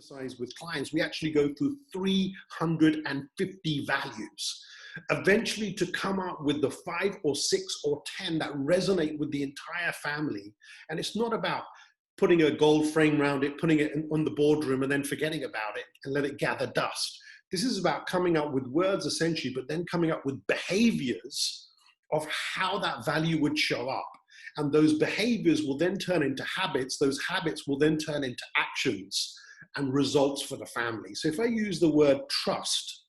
exercise with clients, we actually go through 350 values, eventually to come up with the 5 or 6 or 10 that resonate with the entire family. And it's not about putting a gold frame around it, putting it on the boardroom and then forgetting about it and let it gather dust. This is about coming up with words essentially, but then coming up with behaviors of how that value would show up. And those behaviors will then turn into habits. Those habits will then turn into actions and results for the family. So if I use the word trust,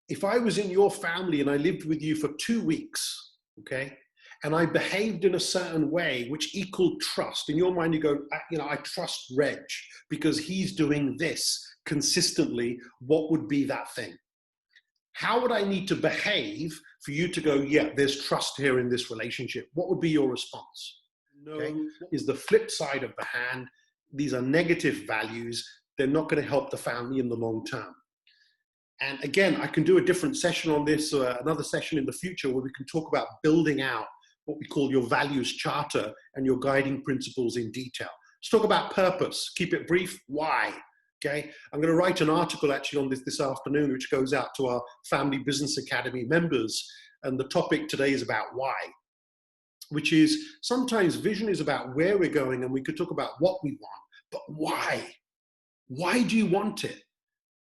if I was in your family and I lived with you for 2 weeks, okay, and I behaved in a certain way, which equaled trust, in your mind you go, you know, I trust Reg because he's doing this consistently, what would be that thing? How would I need to behave for you to go, yeah, there's trust here in this relationship? What would be your response? Okay? Is the flip side of the hand. These are negative values. They're not going to help the family in the long term. And again, I can do a different session on this, or another session in the future where we can talk about building out what we call your values charter and your guiding principles in detail. Let's talk about purpose. Keep it brief. Why? Okay, I'm going to write an article actually on this afternoon, which goes out to our Family Business Academy members. And the topic today is about why, which is sometimes vision is about where we're going and we could talk about what we want, but why? Why do you want it?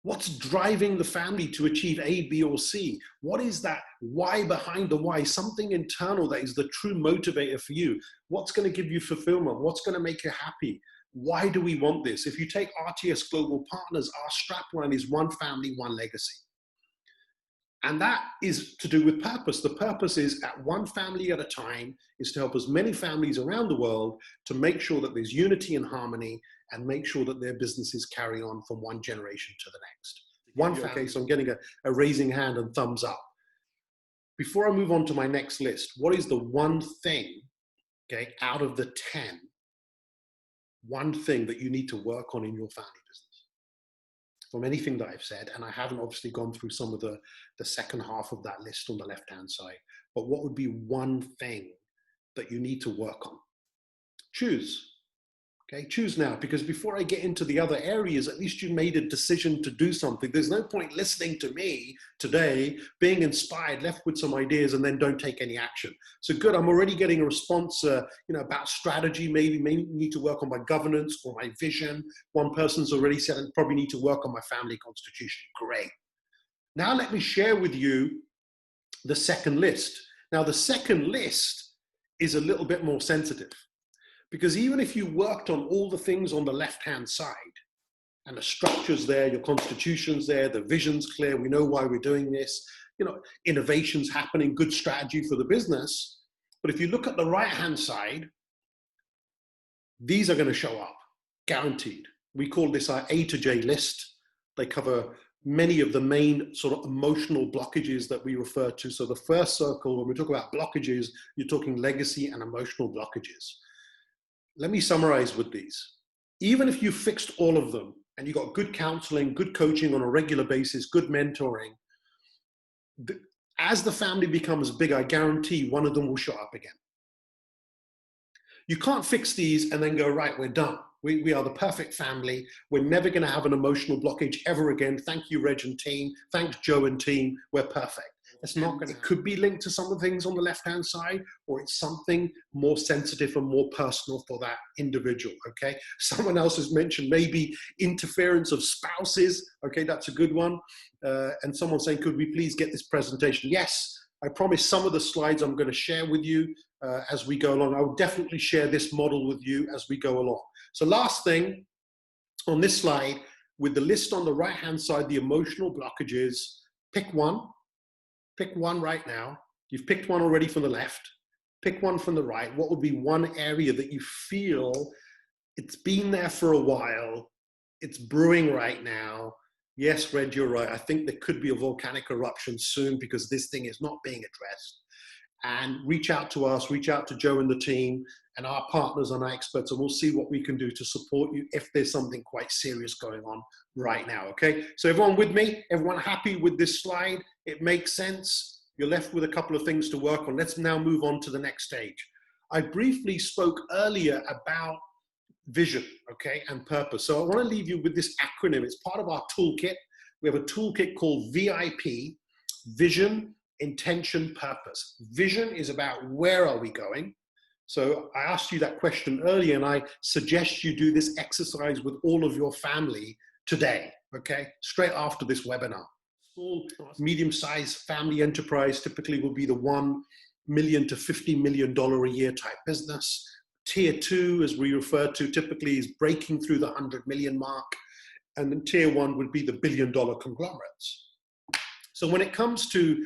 What's driving the family to achieve A, B, or C? What is that why behind the why? Something internal that is the true motivator for you. What's going to give you fulfillment? What's going to make you happy? Why do we want this? If you take RTS Global Partners, our strapline is one family, one legacy. And that is to do with purpose. The purpose is at one family at a time is to help as many families around the world to make sure that there's unity and harmony and make sure that their businesses carry on from one generation to the next. One family. Okay, so I'm getting a raising hand and thumbs up. Before I move on to my next list, what is the one thing, okay, out of the 10, one thing that you need to work on in your family business? From anything that I've said, and I haven't obviously gone through some of the second half of that list on the left-hand side, but what would be one thing that you need to work on? Choose. Okay, choose now, because before I get into the other areas, at least you made a decision to do something. There's no point listening to me today, being inspired, left with some ideas, and then don't take any action. So good, I'm already getting a response, about strategy. Maybe need to work on my governance or my vision. One person's already said I probably need to work on my family constitution. Great. Now let me share with you the second list. Now the second list is a little bit more sensitive. Because even if you worked on all the things on the left-hand side, and the structure's there, your constitution's there, the vision's clear, we know why we're doing this, innovation's happening, good strategy for the business. But if you look at the right-hand side, these are going to show up, guaranteed. We call this our A to J list. They cover many of the main sort of emotional blockages that we refer to. So the first circle, when we talk about blockages, you're talking legacy and emotional blockages. Let me summarize with these. Even if you fixed all of them and you got good counseling, good coaching on a regular basis, good mentoring, as the family becomes big, I guarantee one of them will show up again. You can't fix these and then go, right, we're done. We are the perfect family. We're never going to have an emotional blockage ever again. Thank you, Reg and team. Thanks, Joe and team. We're perfect. It's not going to, it could be linked to some of the things on the left-hand side, or it's something more sensitive and more personal for that individual, okay? Someone else has mentioned maybe interference of spouses. Okay, that's a good one. And someone saying, could we please get this presentation? Yes, I promise some of the slides I'm going to share with you as we go along. I will definitely share this model with you as we go along. So last thing on this slide, with the list on the right-hand side, the emotional blockages, pick one. Pick one right now. You've picked one already from the left. Pick one from the right. What would be one area that you feel it's been there for a while, it's brewing right now? Yes, Reg, you're right. I think there could be a volcanic eruption soon because this thing is not being addressed. And reach out to us, reach out to Joe and the team and our partners and our experts, and we'll see what we can do to support you if there's something quite serious going on right now, okay? So everyone with me? Everyone happy with this slide? It makes sense. You're left with a couple of things to work on. Let's now move on to the next stage. I briefly spoke earlier about vision, okay, and purpose. So I want to leave you with this acronym. It's part of our toolkit. We have a toolkit called VIP, Vision, Intention, Purpose. Vision is about where are we going. So I asked you that question earlier, and I suggest you do this exercise with all of your family today, okay, straight after this webinar. Small, medium-sized family enterprise typically will be the $1 million to $50 million a year type business. Tier 2, as we refer to, typically is breaking through the 100 million mark. And then tier 1 would be the billion-dollar conglomerates. So when it comes to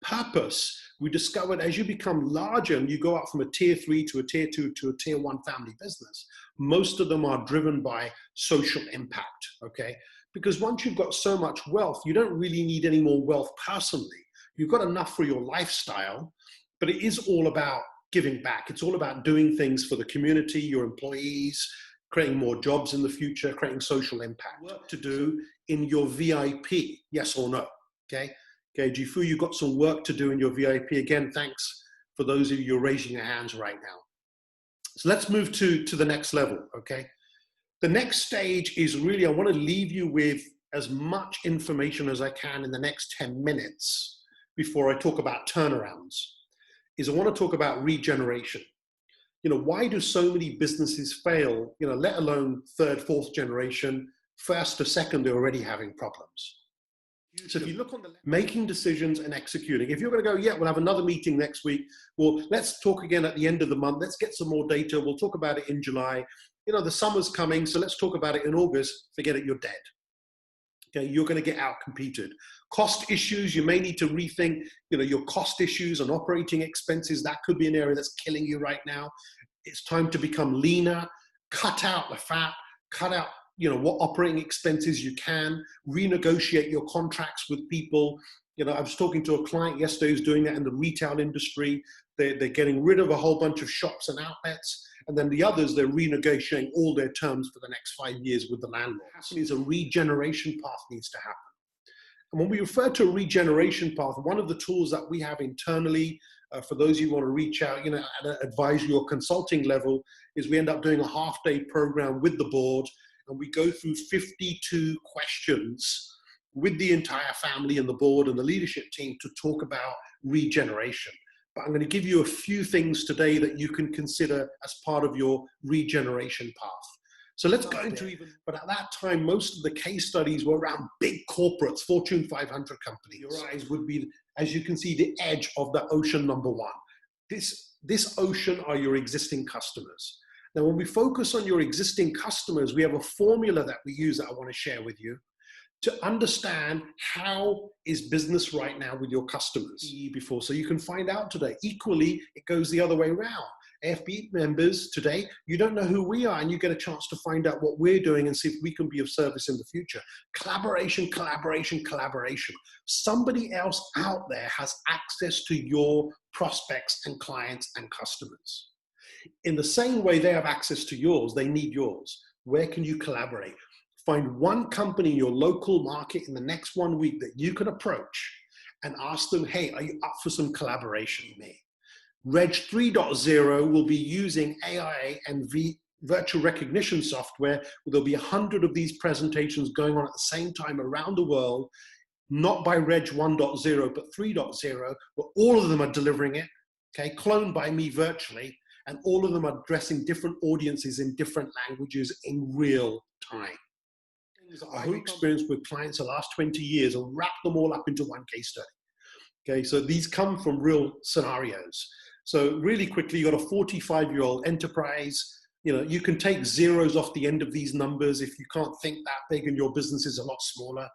purpose, we discovered as you become larger and you go up from a tier 3 to a tier 2 to a tier 1 family business, most of them are driven by social impact, okay? Because once you've got so much wealth, you don't really need any more wealth personally. You've got enough for your lifestyle, but it is all about giving back. It's all about doing things for the community, your employees, creating more jobs in the future, creating social impact. Work to do in your VIP, yes or no, okay? Okay, Jifu, you've got some work to do in your VIP. Again, thanks for those of you who are raising your hands right now. So let's move to the next level, okay? The next stage is really, I want to leave you with as much information as I can in the next 10 minutes before I talk about turnarounds, is I want to talk about regeneration. You know, why do so many businesses fail, you know, let alone third, fourth generation, first or second, they're already having problems. So if you look on the left, making decisions and executing. If you're going to go, yeah, we'll have another meeting next week. Well, let's talk again at the end of the month. Let's get some more data. We'll talk about it in July. You know, the summer's coming, so let's talk about it in August. Forget it, you're dead. Okay, you're going to get out-competed. Cost issues, you may need to rethink, you know, your cost issues and operating expenses. That could be an area that's killing you right now. It's time to become leaner, cut out the fat, cut out, you know, what operating expenses you can, renegotiate your contracts with people. You know, I was talking to a client yesterday who's doing that in the retail industry. They're getting rid of a whole bunch of shops and outlets. And then the others, they're renegotiating all their terms for the next 5 years with the landlord. Is a regeneration path needs to happen. And when we refer to a regeneration path, one of the tools that we have internally, for those of you who want to reach out, you know, at an advisory or consulting level, is we end up doing a half-day program with the board, and we go through 52 questions with the entire family and the board and the leadership team to talk about regeneration. But I'm going to give you a few things today that you can consider as part of your regeneration path. So let's go into even, but at that time, most of the case studies were around big corporates, Fortune 500 companies. Your eyes would be, as you can see, the edge of the ocean number one. This ocean are your existing customers. Now, when we focus on your existing customers, we have a formula that we use that I want to share with you to understand how is business right now with your customers before. So you can find out today. Equally, it goes the other way around. AFB members today, you don't know who we are, and you get a chance to find out what we're doing and see if we can be of service in the future. Collaboration, collaboration, collaboration. Somebody else out there has access to your prospects and clients and customers. In the same way they have access to yours, they need yours. Where can you collaborate? Find one company in your local market in the next 1 week that you can approach and ask them, hey, are you up for some collaboration with me? Reg 3.0 will be using AI and virtual recognition software. There'll be 100 of these presentations going on at the same time around the world, not by Reg 1.0, but 3.0, where all of them are delivering it, okay, cloned by me virtually, and all of them are addressing different audiences in different languages in real time. I've experienced with clients the last 20 years and wrap them all up into one case study. Okay, so these come from real scenarios. So really quickly, you got a 45-year-old enterprise. You know, you can take zeros off the end of these numbers if you can't think that big and your business is a lot smaller.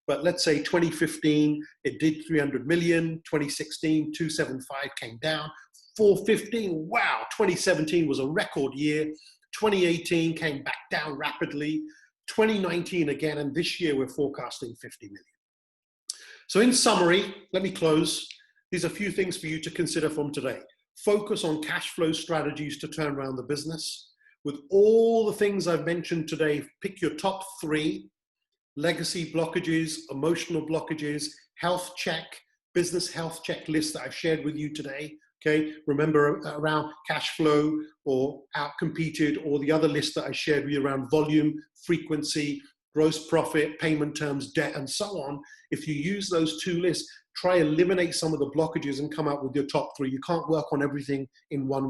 But let's say 2015, it did 300 million. 2016, 275 came down. 415, wow, 2017 was a record year. 2018 came back down rapidly. 2019 again, and this year we're forecasting 50 million. So in summary, let me close. These are a few things for you to consider from today. Focus on cash flow strategies to turn around the business. With all the things I've mentioned today, pick your top 3: legacy blockages, emotional blockages, health check, business health checklist that I've shared with you today. Okay, remember around cash flow or outcompeted, or the other list that I shared with you around volume, frequency, gross profit, payment terms, debt, and so on. If you use those 2 lists, try eliminate some of the blockages and come up with your top 3. You can't work on everything in one